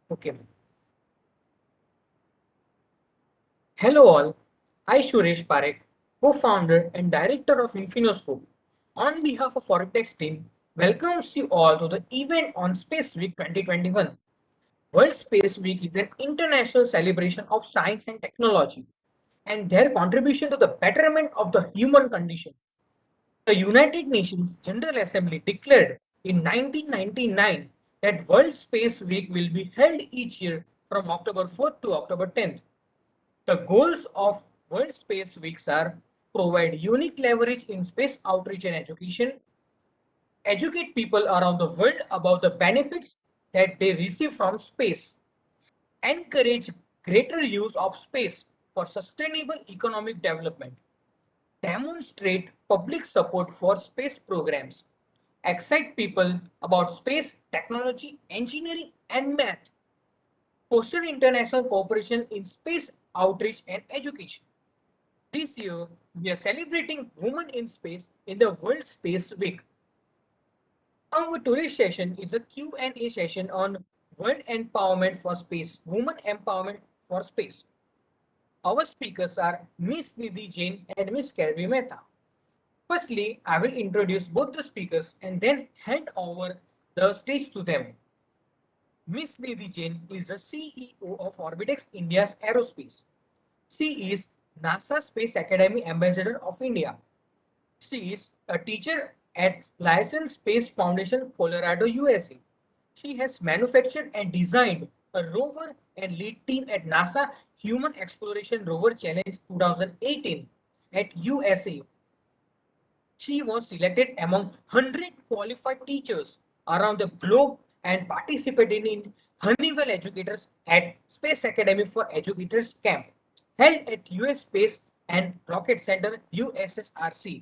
Okay. Hello all. I Suresh Parekh, co-founder and director of Infinoscope. On behalf of Orbitx team, welcomes you all to the event on Space Week 2021. World Space Week is an international celebration of science and technology and their contribution to the betterment of the human condition. The United Nations General Assembly declared in 1999 that World Space Week will be held each year from October 4th to October 10th. The goals of World Space Weeks are provide unique leverage in space outreach and education, educate people around the world about the benefits that they receive from space, encourage greater use of space for sustainable economic development, demonstrate public support for space programs, excite people about space, technology, engineering, and math, foster international cooperation in space outreach and education. This year, we are celebrating Women in Space in the World Space Week. Our today's session is a Q&A session on World Empowerment for Space, Women Empowerment for Space. Our speakers are Ms Nidhi Jain and Ms Kervi Mehta. Firstly, I will introduce both the speakers and then hand over the stage to them. Ms Nidhi Jain is the CEO of Orbitx India Aerospace. She is NASA Space Academy Ambassador of India. She is a teacher at License Space Foundation, Colorado, USA. She has manufactured and designed a rover and lead team at NASA Human Exploration Rover Challenge 2018 at USA. She was selected among 100 qualified teachers around the globe and participated in Honeywell Educators at Space Academy for Educators Camp held at US Space and Rocket Center USSRC.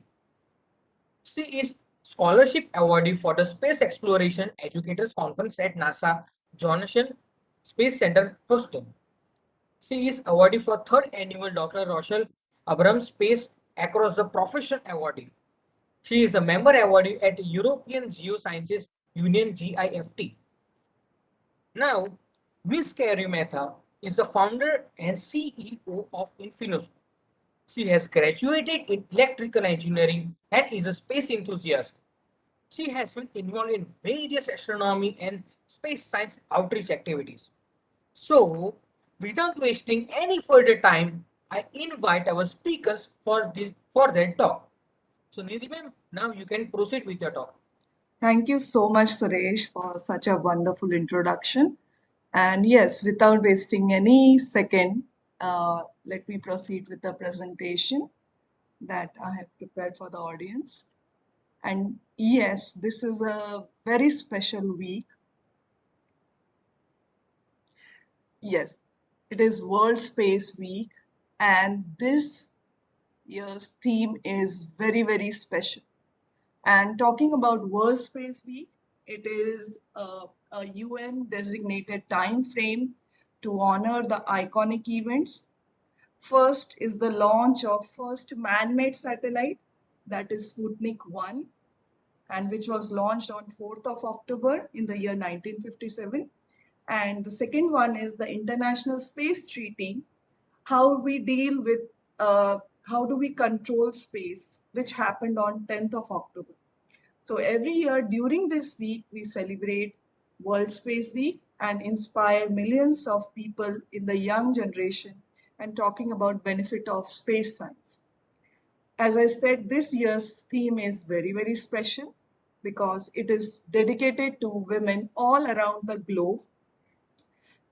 She is scholarship awardee for the Space Exploration Educators Conference at NASA Johnson Space Center, Houston. She is awardee for third annual Dr. Rochelle Abrams Space Across the Profession Awardee. She is a member awardee at European Geosciences Union GIFT. Now, Ms Kervi Mehta is the founder and CEO of Infinoscope. She has graduated in electrical engineering and is a space enthusiast. She has been involved in various astronomy and space science outreach activities. So, without wasting any further time, I invite our speakers for their talk. So, Nidhi ma'am, now you can proceed with your talk. Thank you so much, Suresh, for such a wonderful introduction. And yes, without wasting any second, let me proceed with the presentation that I have prepared for the audience. And yes, this is a very special week. Yes, it is World Space Week, and this year's theme is very, very special. And talking about World Space Week, it is a UN designated time frame to honor the iconic events. First is the launch of first man-made satellite, that is Sputnik 1, and which was launched on 4th of October in the year 1957. And the second one is the International Space Treaty, how we deal with, how do we control space, which happened on 10th of October. So every year during this week, we celebrate World Space Week and inspire millions of people in the young generation and talking about benefit of space science. As I said, this year's theme is very, very special because it is dedicated to women all around the globe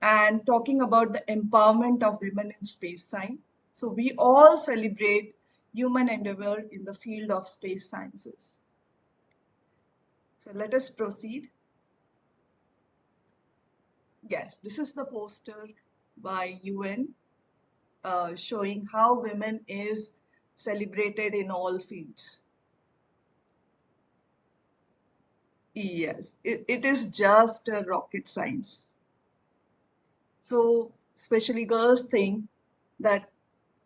and talking about the empowerment of women in space science. So we all celebrate human endeavor in the field of space sciences. So let us proceed. Yes, this is the poster by UN showing how women is celebrated in all fields. Yes, it is just a rocket science. So especially girls think that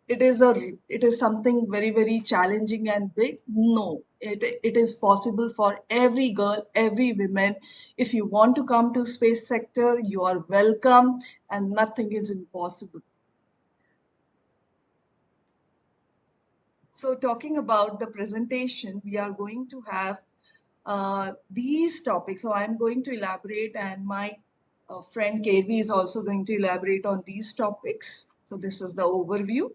it is a it is something very very challenging and big. No, it is possible for every girl, every woman. If you want to come to space sector, you are welcome, and nothing is impossible. So talking about the presentation, we are going to have these topics. So I'm going to elaborate, and my friend KV is also going to elaborate on these topics. So this is the overview.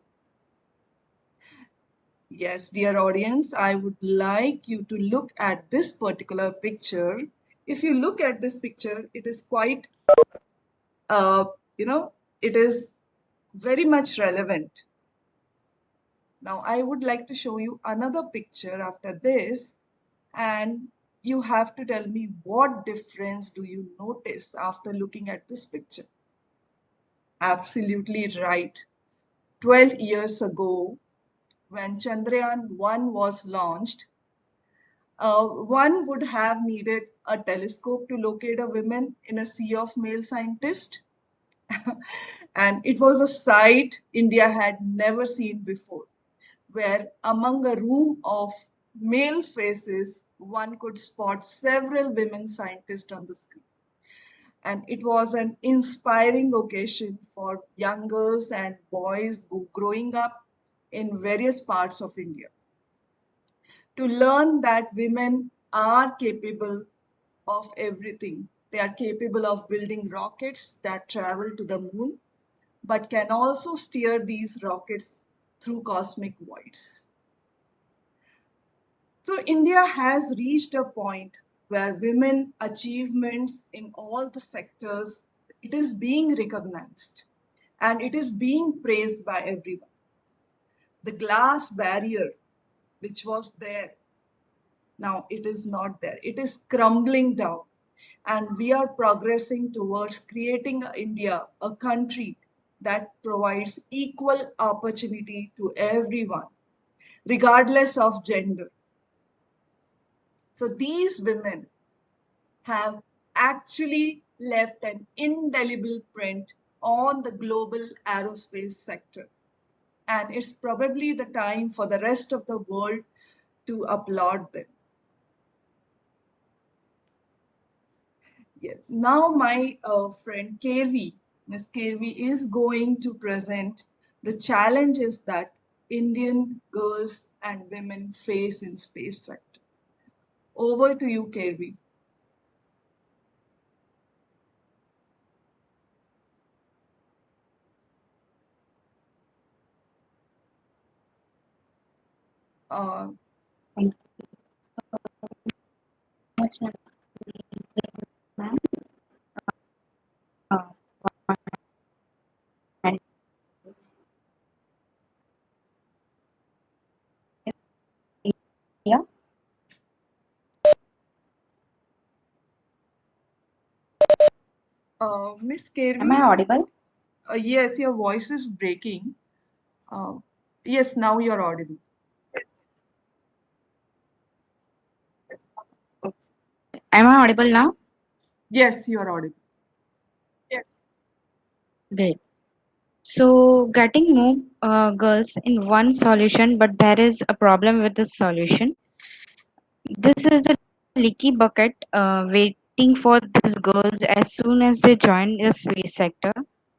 Yes, dear audience, I would like you to look at this particular picture. If you look at this picture, it is quite, uh, you know, it is very much relevant. Now, I would like to show you another picture after this, and you have to tell me what difference do you notice after looking at this picture. Absolutely right. 12 years ago, when Chandrayaan 1 was launched, one would have needed a telescope to locate a woman in a sea of male scientists. And it was a sight India had never seen before, where among a room of male faces, one could spot several women scientists on the screen. And it was an inspiring occasion for young girls and boys who growing up in various parts of India to learn that women are capable of everything. They are capable of building rockets that travel to the moon, but can also steer these rockets through cosmic voids. So India has reached a point where women achievements in all the sectors, it is being recognized and it is being praised by everyone. The glass barrier which was there, now it is not there. It is crumbling down, and we are progressing towards creating India, a country that provides equal opportunity to everyone, regardless of gender. So these women have actually left an indelible print on the global aerospace sector. And it's probably the time for the rest of the world to applaud them. Yes. Now my friend Kervi, Ms. Kervi is going to present the challenges that Indian girls and women face in space sector. Over to you, Kervi. Uh, Thank you so much, ma'am. Uh, and yeah, Ms. am I Kervi, audible? yes, your voice is breaking. Uh, yes, now you're audible. Am I audible now? Yes, you're audible. Yes. Great. So, getting more girls in one solution, but there is a problem with this solution. This is a leaky bucket waiting for these girls as soon as they join the space sector.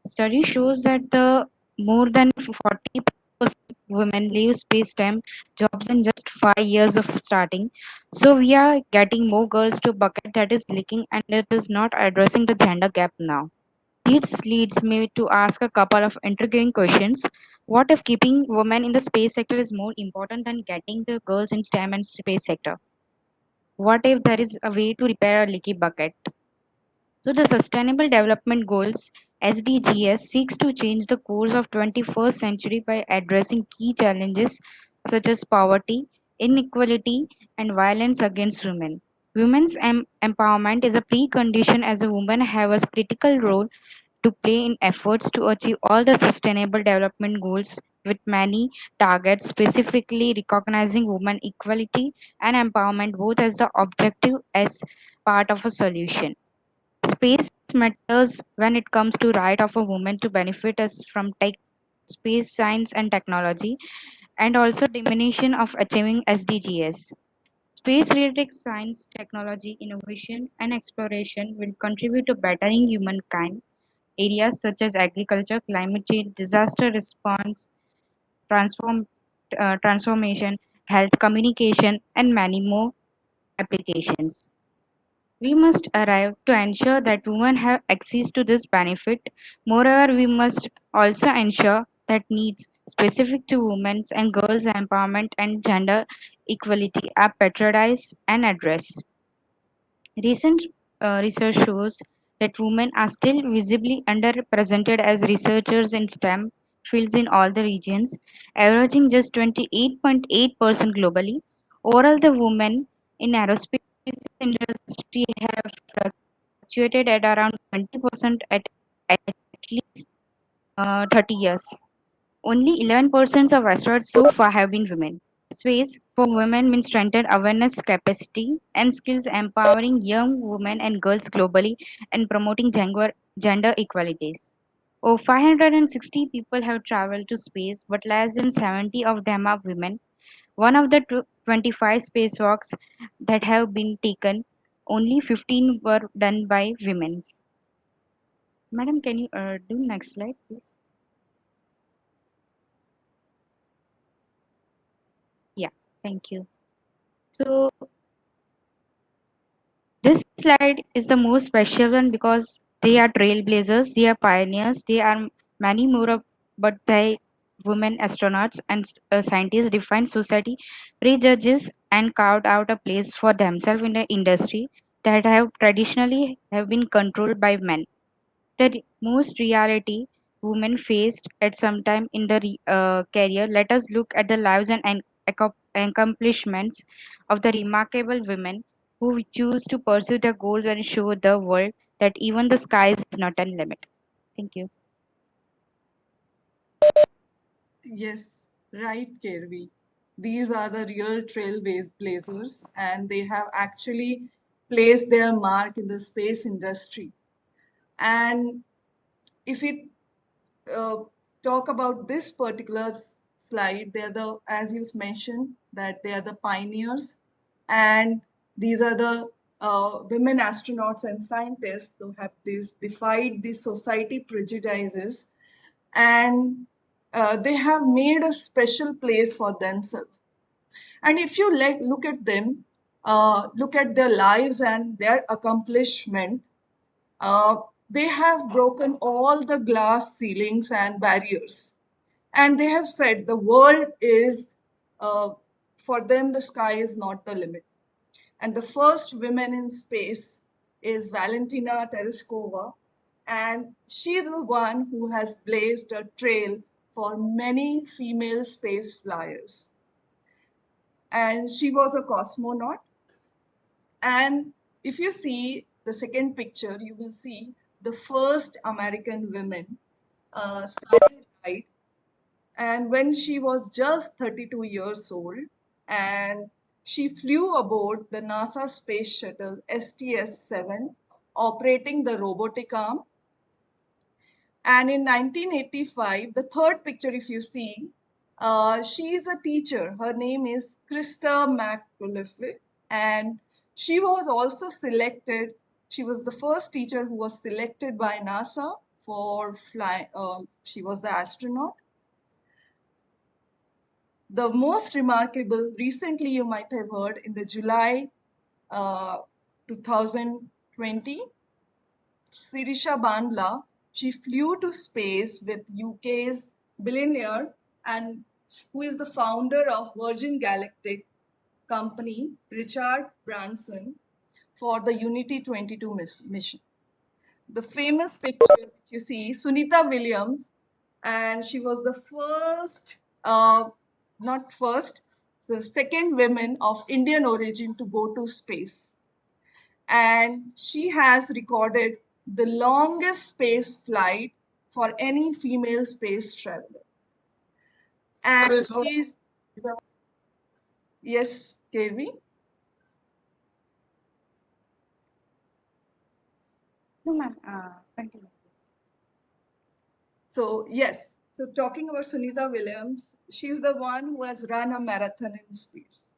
Study shows that the more than 40% women leave space-time jobs in just 5 years of starting. So we are getting more girls to bucket that is leaking, and it is not addressing the gender gap now. This leads me to ask a couple of intriguing questions. What if keeping women in the space sector is more important than getting the girls in STEM and space sector? What if there is a way to repair a leaky bucket? So the Sustainable Development Goals SDGs seeks to change the course of 21st century by addressing key challenges such as poverty, inequality, and violence against women. Women's empowerment is a precondition as a woman have a critical role to play in efforts to achieve all the sustainable development goals with many targets specifically recognizing women equality and empowerment both as the objective as part of a solution. Space matters when it comes to right of a woman to benefit us from tech. space science and technology, and also diminution of achieving SDGs. Space-related science, technology, innovation, and exploration will contribute to bettering humankind. Areas such as agriculture, climate change, disaster response, transform, transformation, health, communication, and many more applications. We must arrive to ensure that women have access to this benefit. Moreover, we must also ensure that needs specific to women's and girls' empowerment and gender equality are patronized and addressed. Recent research shows that women are still visibly underrepresented as researchers in STEM fields in all the regions, averaging just 28.8% globally. Overall, the women in aerospace industry have fluctuated at around 20% at least 30 years. Only 11% of astronauts so far have been women. Space for women means strengthened awareness, capacity, and skills, empowering young women and girls globally and promoting gender equalities. Over 560 people have traveled to space, but less than 70 of them are women. One of the 25 spacewalks that have been taken, only 15 were done by women. Madam, can you do next slide, please? Yeah, thank you. So this slide is the most special one because they are trailblazers, they are pioneers, they are many more, but they women astronauts and scientists defined society prejudges and carved out a place for themselves in the industry that have traditionally have been controlled by men. The most reality women faced at some time in the career. Let us look at the lives and accomplishments of the remarkable women who choose to pursue their goals and show the world that even the sky is not a limit. Thank you. Yes, right, Kervi. These are the real trailblazers, and they have actually placed their mark in the space industry. And if we uh, talk about this particular slide, they're the, as you mentioned, that they are the pioneers, and these are the women astronauts and scientists who have defied the society prejudices, and they have made a special place for themselves. And if you look at them, look at their lives and their accomplishment, uh, they have broken all the glass ceilings and barriers. And they have said the world is, for them, the sky is not the limit. And the first woman in space is Valentina Tereshkova. And she's the one who has blazed a trail for many female space flyers. And she was a cosmonaut. And if you see the second picture, you will see the first American woman, Sally Ride. And when she was just 32 years old, and she flew aboard the NASA space shuttle STS-7, operating the robotic arm. And in 1985, the third picture, if you see, she is a teacher. Her name is Krista McAuliffe, and she was also selected. She was the first teacher who was selected by NASA for fly. She was the astronaut. The most remarkable, recently you might have heard in the July uh, 2020, Sirisha Bandla, she flew to space with UK's billionaire and who is the founder of Virgin Galactic company, Richard Branson, for the Unity 22 mission. The famous picture which you see, Sunita Williams, and she was the first, not first, the second woman of Indian origin to go to space. And she has recorded the longest space flight for any female space traveler. And she's, yes, Kervi? No, ma'am. Continue. So, yes. So talking about Sunita Williams, she's the one who has run a marathon in space.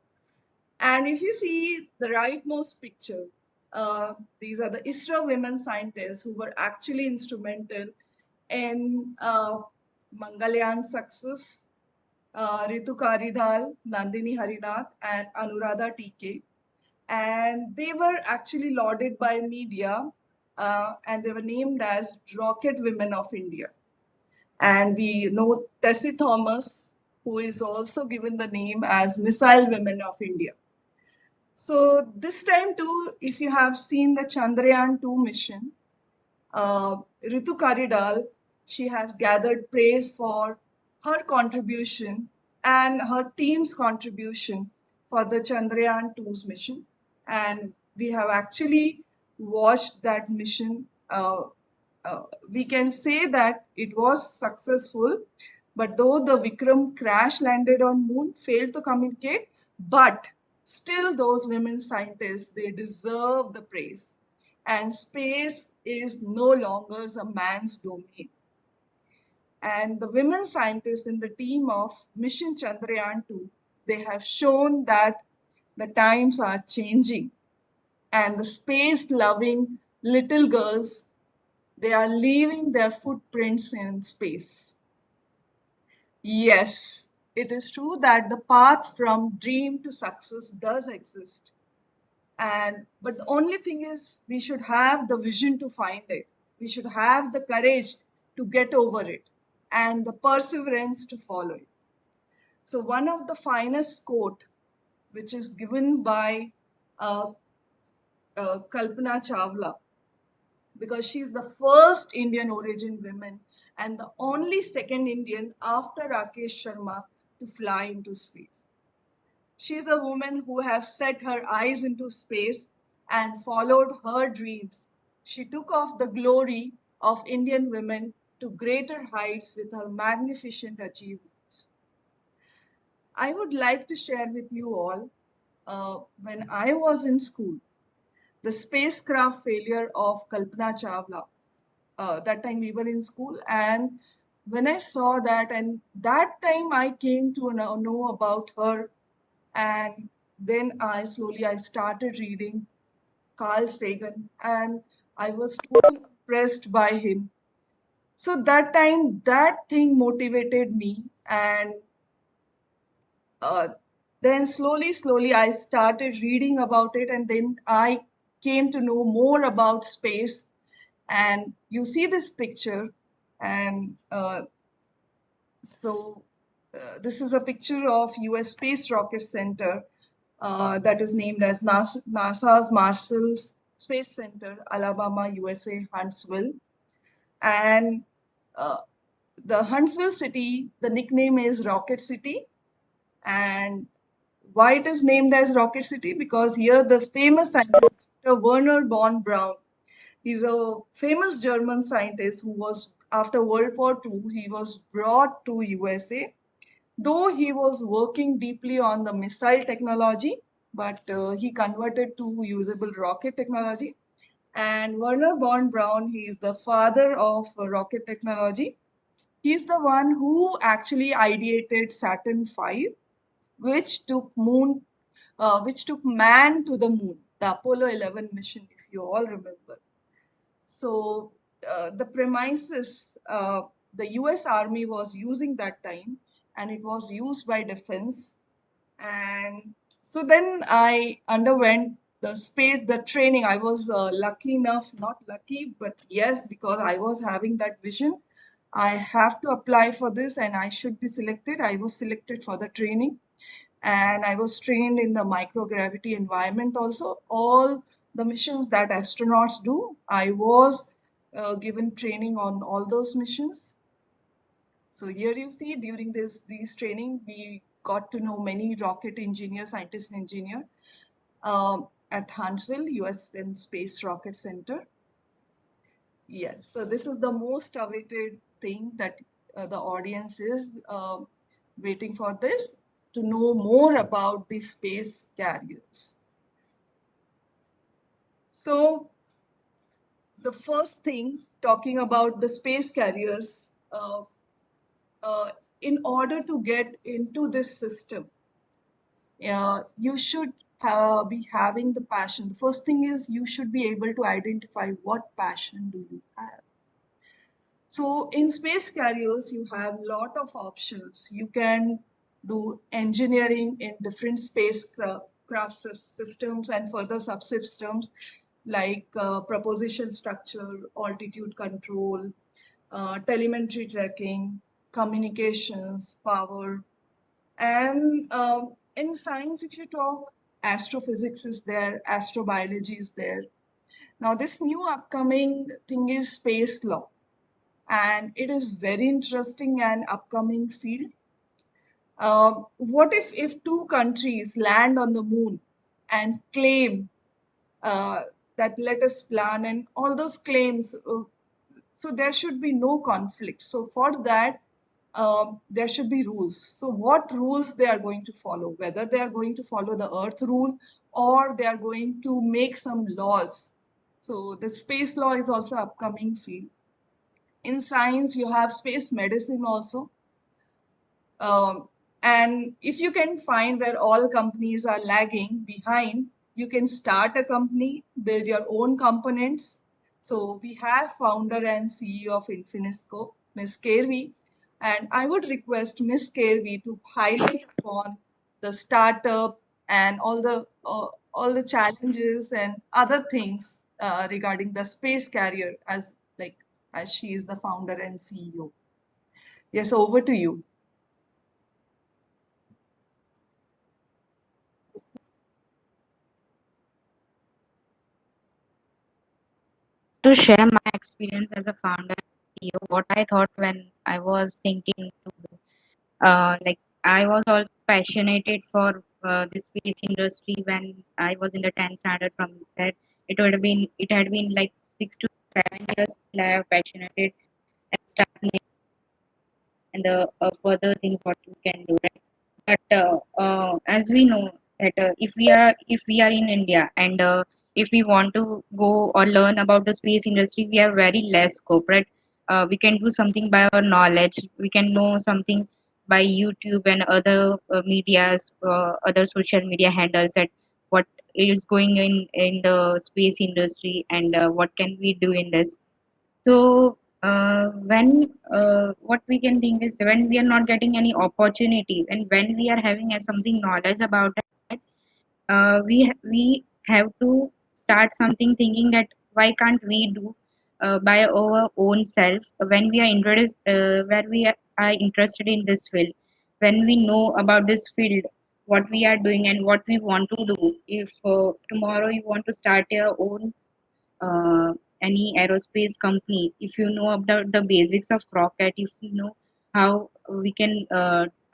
And if you see the rightmost picture, these are the ISRO women scientists who were actually instrumental in Mangalyaan success. Ritu Karidhal, Nandini Harinath, and Anuradha TK. And they were actually lauded by media, and they were named as Rocket Women of India. And we know Tessie Thomas, who is also given the name as Missile Women of India. So this time too, if you have seen the Chandrayaan 2 mission, Ritu Karidal, she has gathered praise for her contribution and her team's contribution for the Chandrayaan 2's mission. And we have actually watched that mission. We can say that it was successful, but though the Vikram crash landed on moon, failed to communicate, but still those women scientists, they deserve the praise. And space is no longer a man's domain. And the women scientists in the team of Mission Chandrayaan 2, they have shown that the times are changing and the space loving little girls, they are leaving their footprints in space. Yes, it is true that the path from dream to success does exist. But the only thing is we should have the vision to find it. We should have the courage to get over it and the perseverance to follow it. So one of the finest quote, which is given by uh, Kalpana Chawla, because she's the first Indian origin woman and the only second Indian after Rakesh Sharma to fly into space. She's a woman who has set her eyes into space and followed her dreams. She took off the glory of Indian women to greater heights with her magnificent achievements. I would like to share with you all when I was in school, the spacecraft failure of Kalpana Chawla. That time we were in school, and when I saw that, and that time I came to know about her, and then I started reading Carl Sagan, and I was totally impressed by him. So that time, that thing motivated me, and uh, then slowly, I started reading about it, and then I came to know more about space. And you see this picture, and this is a picture of U.S. Space Rocket Center that is named as NASA's Marshall Space Center, Alabama, USA, Huntsville. And uh, the Huntsville city, the nickname is Rocket City. And why it is named as Rocket City? Because here the famous scientist, Dr. Werner von Braun, he's a famous German scientist who was, after World War II, he was brought to USA, though he was working deeply on the missile technology, but he converted to usable rocket technology. And Werner von Braun, he is the father of rocket technology. He's the one who actually ideated Saturn V, which took which took man to the moon, the Apollo 11 mission, if you all remember. So the premises the US Army was using that time, and it was used by defense. And so then I underwent the training. I was lucky enough, not lucky, but yes, because I was having that vision. I have to apply for this and I should be selected. I was selected for the training, and I was trained in the microgravity environment also. All the missions that astronauts do, I was given training on all those missions. So here you see during these training, we got to know many rocket engineers, scientists and engineer at Huntsville, US Space Rocket Center. Yes, so this is the most awaited thing that the audience is waiting for this, to know more about the space carriers. So the first thing, talking about the space carriers, uh, in order to get into this system, you should be having the passion. The first thing is you should be able to identify what passion do you have. So in space carriers, you have lot of options. You can do engineering in different spacecraft systems and further subsystems like propulsion structure, altitude control, telemetry tracking, communications, power. And in science, if you talk, astrophysics is there, astrobiology is there. Now, this new upcoming thing is space law, and it is very interesting and upcoming field. What if two countries land on the moon and claim uh, that let us plan and all those claims? So there should be no conflict. So for that, there should be rules. So what rules they are going to follow? Whether they are going to follow the Earth rule or they are going to make some laws. So the space law is also upcoming field. In science, you have space medicine also. Um, and if you can find where all companies are lagging behind, you can start a company, build your own components. So we have founder and CEO of Infinoscope, Ms Kervi, and I would request Ms Kervi to highlight upon the startup and all the challenges and other things regarding the space carrier as she is the founder and CEO. Yes, over to you. To share my experience as a founder and CEO, what I thought when I was thinking to like I was also passionate for the space industry when I was in the 10th standard. From that, it had been like 6 to 7 years till I have passionate and start and the further things what we can do. Right? But as we know that if we are in India and if we want to go or learn about the space industry, we have very less scope, right? We can do something by our knowledge. We can know something by YouTube and other medias, other social media handles at what is going in the space industry and what can we do in this. So when what we can think is when we are not getting any opportunity and when we are having something knowledge about it, we have to start something thinking that why can't we do by our own self when we are interested where are interested in this field, when we know about this field, what we are doing and what we want to do. If tomorrow you want to start your own uh, any aerospace company, if you know about the basics of rocket, if you know how we can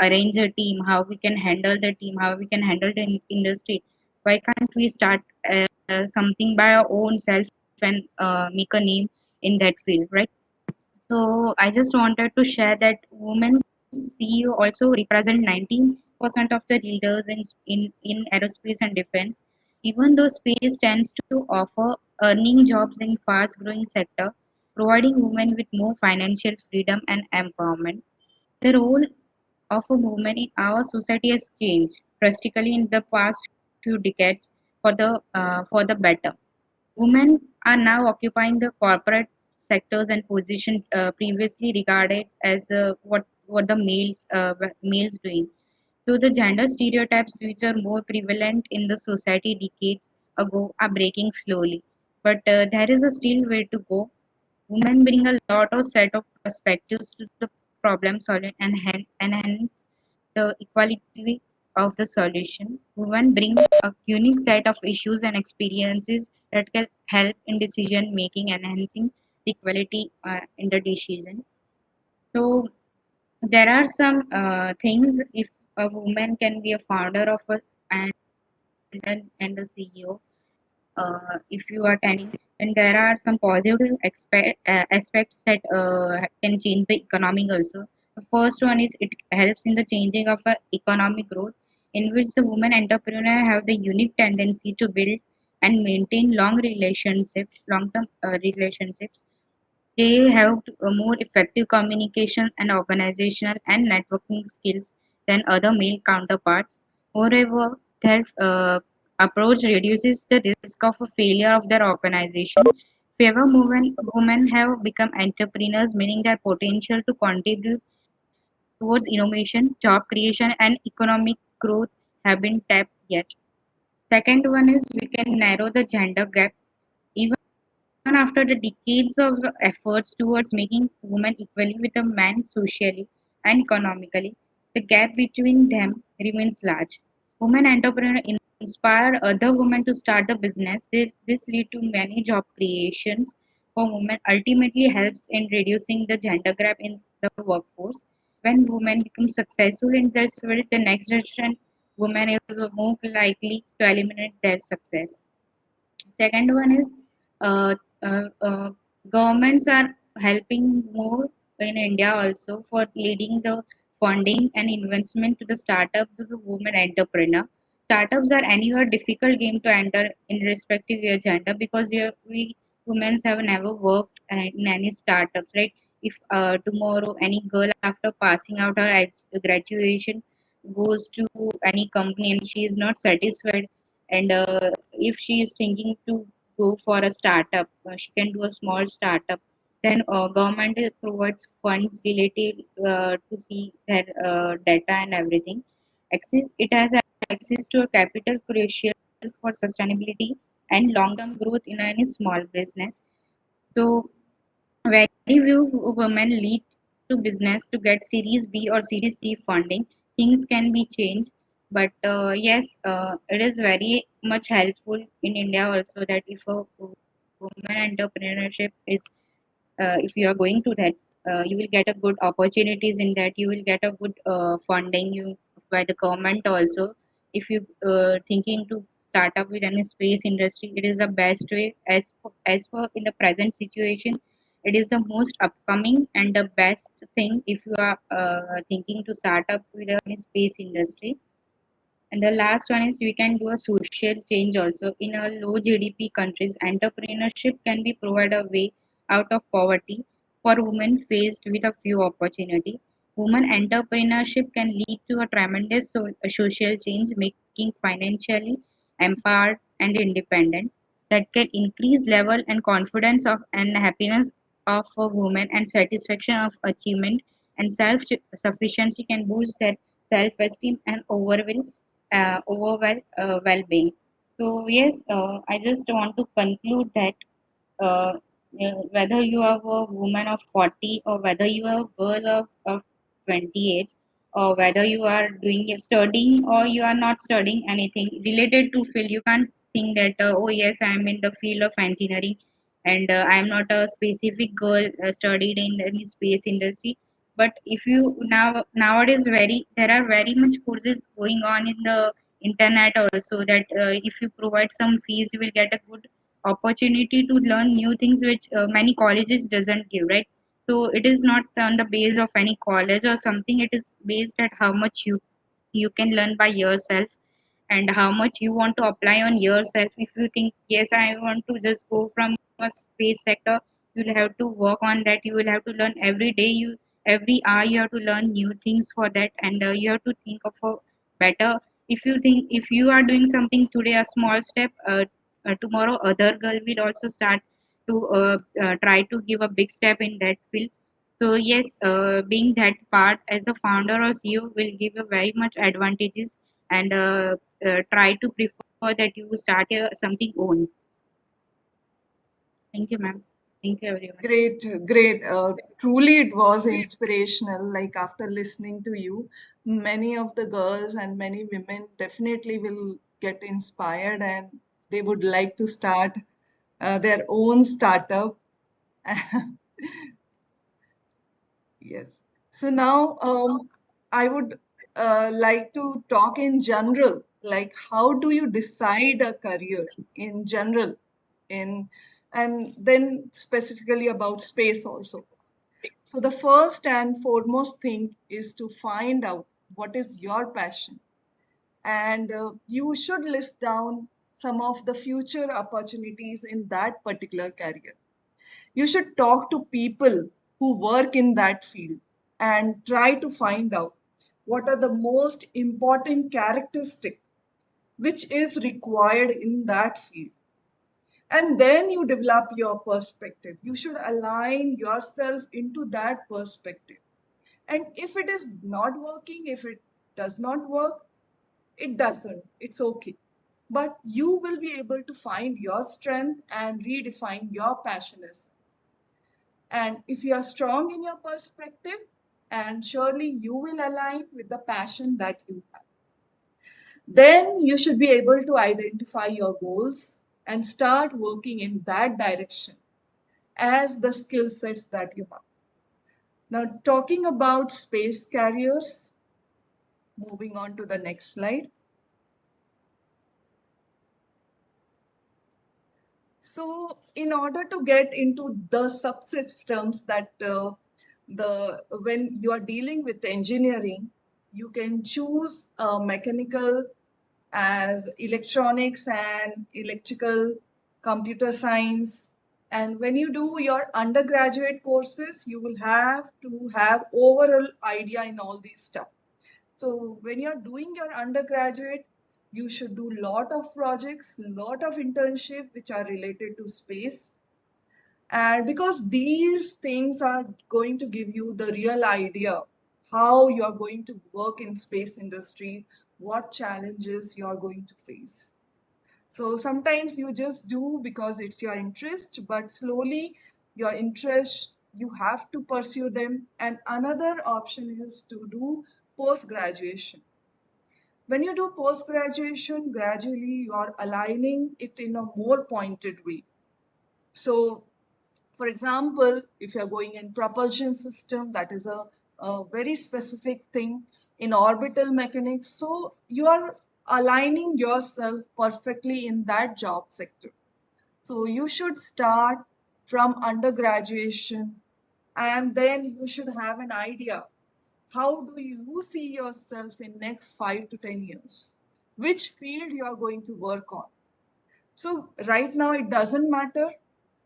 arrange a team, how we can handle the team, how we can handle the industry, why can't we start something by our own self and make a name in that field, right? So I just wanted to share that women CEO also represent 19% of the leaders in aerospace and defense. Even though space tends to offer earning jobs in fast growing sector, providing women with more financial freedom and empowerment. The role of a woman in our society has changed drastically in the past few decades for the better. Women are now occupying the corporate sectors and positions previously regarded as what the males doing. So the gender stereotypes which are more prevalent in the society decades ago are breaking slowly, but there is a still way to go. Women bring a lot of set of perspectives to the problem solving and hence the equality of the solution. Women bring a unique set of issues and experiences that can help in decision making, enhancing the equality in the decision. So there are some things if a woman can be a founder of a and a CEO if you are attending, and there are some positive aspects that can change the economy also. The first one is it helps in the changing of economic growth, in which the women entrepreneur have the unique tendency to build and maintain long term relationships They have more effective communication and organizational and networking skills than other male counterparts. Moreover, their approach reduces the risk of a failure of their organization. Fewer women have become entrepreneurs, meaning their potential to contribute towards innovation, job creation, and economic growth have been tapped yet. Second one is we can narrow the gender gap. Even after the decades of efforts towards making women equally with a man socially and economically, the gap between them remains large. Women entrepreneurs inspire other women to start a business. This lead to many job creations for women, ultimately helps in reducing the gender gap in the workforce. When women become successful in their field, the next generation woman is more likely to eliminate their success. Second one is uh, uh, uh, governments are helping more in India also for leading the funding and investment to the startup to the women entrepreneur. Startups are anywhere difficult game to enter in respective your gender because we women have never worked in any startups, right? If tomorrow any girl after passing out her graduation goes to any company and she is not satisfied, and if she is thinking to go for a startup, she can do a small startup. Then government provides funds related to see their data and everything. It has access to a capital crucial for sustainability and long-term growth in any small business. So very few women lead to business to get Series B or Series C funding. Things can be changed, but yes, it is very much helpful in India also that if a woman entrepreneurship is if you are going to that, you will get a good opportunities in that. You will get a good funding you by the government also. If you thinking to start up with any space industry, it is the best way as for in the present situation. It is the most upcoming and the best thing if you are thinking to start up with any space industry. And the last one is we can do a social change also. In a low GDP countries, entrepreneurship can be provide a way out of poverty for women faced with a few opportunity. Women entrepreneurship can lead to a tremendous social change, making financially empowered and independent that can increase level and confidence of and happiness of a woman and satisfaction of achievement and self sufficiency can boost their self esteem and overall well-being. So yes, I just want to conclude that uh, whether you are a woman of 40 or whether you are a girl of 20 age or whether you are doing studying or you are not studying anything related to field, you can't think that oh yes, I am in the field of engineering and I am not a specific girl studied in any space industry. But if you nowadays very there are very much courses going on in the internet also that if you provide some fees you will get a good opportunity to learn new things which many colleges doesn't give, right? So it is not on the base of any college or something, it is based at how much you can learn by yourself and how much you want to apply on yourself. If you think yes, I want to just go from a space sector, you'll have to work on that. You will have to learn every day, you every hour you have to learn new things for that, and you have to think of a better. If you are doing something today a small step, tomorrow other girl will also start to try to give a big step in that field. So yes, being that part as a founder or CEO will give you very much advantages, and try to prefer that you start something own. Thank you, ma'am. Thank you, everyone. Great, great. Truly, it was inspirational. Like after listening to you, many of the girls and many women definitely will get inspired and they would like to start their own startup. Yes. So now I would like to talk in general, like how do you decide a career in general, in and then specifically about space also. So the first and foremost thing is to find out what is your passion, and you should list down some of the future opportunities in that particular career. You should talk to people who work in that field and try to find out what are the most important characteristics which is required in that field. And then you develop your perspective. You should align yourself into that perspective. And if it is not working, if it does not work, it doesn't. It's okay. But you will be able to find your strength and redefine your passion as well. And if you are strong in your perspective, and surely you will align with the passion that you have. Then you should be able to identify your goals and start working in that direction as the skill sets that you have. Now, talking about space carriers, moving on to the next slide. So, in order to get into the subsystems that when you are dealing with engineering, you can choose mechanical as electronics and electrical, computer science. And when you do your undergraduate courses, you will have to have overall idea in all these stuff. So when you're doing your undergraduate, you should do lot of projects, lot of internship which are related to space. And because these things are going to give you the real idea how you are going to work in space industry, what challenges you are going to face. So sometimes you just do because it's your interest, but slowly your interest, you have to pursue them. And another option is to do post graduation. When you do post graduation, gradually you are aligning it in a more pointed way. So, for example, if you're going in propulsion system, that is a very specific thing in orbital mechanics. So you are aligning yourself perfectly in that job sector. So you should start from undergraduation, and then you should have an idea. How do you see yourself in next 5 to 10 years? Which field you are going to work on? So right now it doesn't matter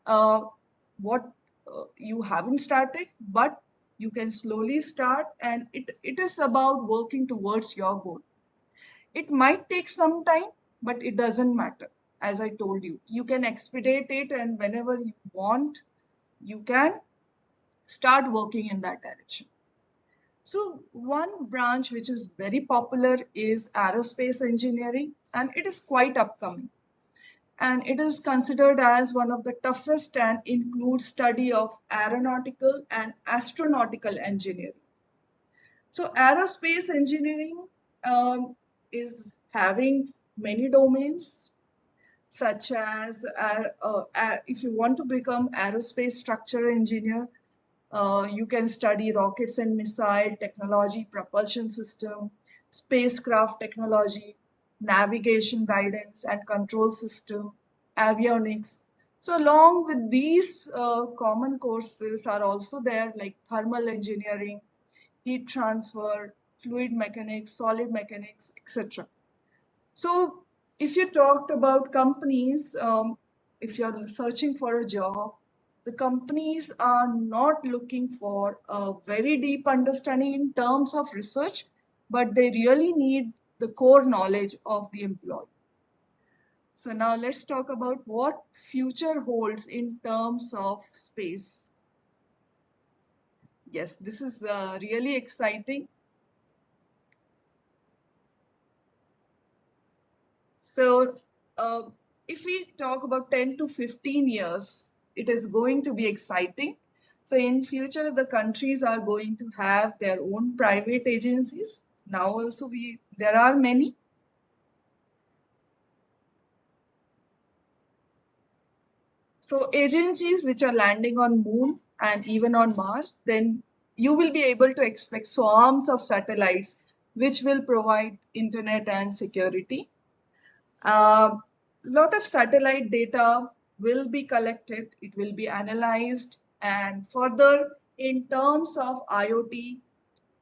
uh, what you haven't started, but you can slowly start, and it is about working towards your goal. It might take some time, but it doesn't matter. As I told you, you can expedite it, and whenever you want, you can start working in that direction. So one branch which is very popular is aerospace engineering, and it is quite upcoming. And it is considered as one of the toughest and includes study of aeronautical and astronautical engineering. So aerospace engineering is having many domains, such as if you want to become aerospace structural engineer, you can study rockets and missile technology, propulsion system, spacecraft technology, navigation guidance and control system, avionics. So along with these common courses are also there, like thermal engineering, heat transfer, fluid mechanics, solid mechanics, etc. So if you talked about companies, if you're searching for a job, the companies are not looking for a very deep understanding in terms of research, but they really need the core knowledge of the employee. So now let's talk about what future holds in terms of space. Yes, this is really exciting. So, if we talk about 10 to 15 years, it is going to be exciting. So, in future, the countries are going to have their own private agencies. Now, also, there are many. So, agencies which are landing on Moon and even on Mars, then you will be able to expect swarms of satellites which will provide internet and security. A lot of satellite data will be collected, it will be analyzed, and further, in terms of IoT,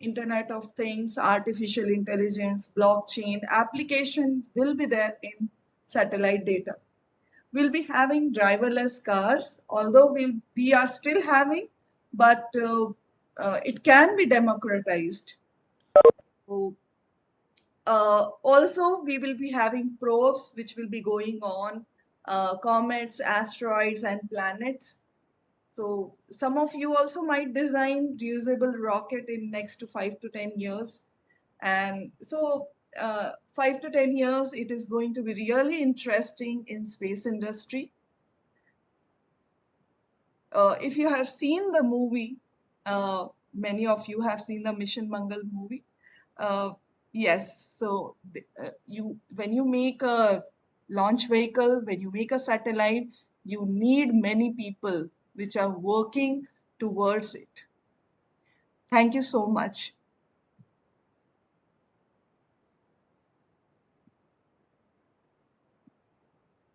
Internet of Things, artificial intelligence, blockchain, application will be there in satellite data. we'll be having driverless cars, although we are still having, but it can be democratized. So, also, we will be having probes which will be going on comets, asteroids, and planets. So some of you also might design reusable rocket in next to 5 to 10 years. And so 5 to 10 years, it is going to be really interesting in space industry. If you have seen the movie, many of you have seen the Mission Mangal movie. Uh, yes, so you when you make a launch vehicle, when you make a satellite, you need many people which are working towards it. Thank you so much.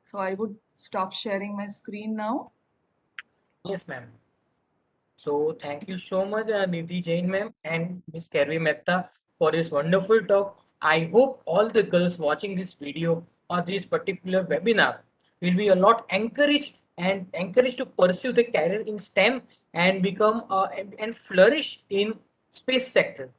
So I would stop sharing my screen now. Yes, ma'am. So thank you so much, Nidhi Jain ma'am and Ms Kervi Mehta for this wonderful talk. I hope all the girls watching this video or this particular webinar will be a lot encouraged to pursue the career in STEM and become and flourish in space sector.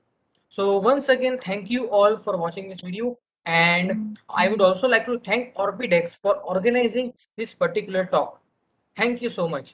So once again, thank you all for watching this video. And I would also like to thank Orbitx for organizing this particular talk. Thank you so much.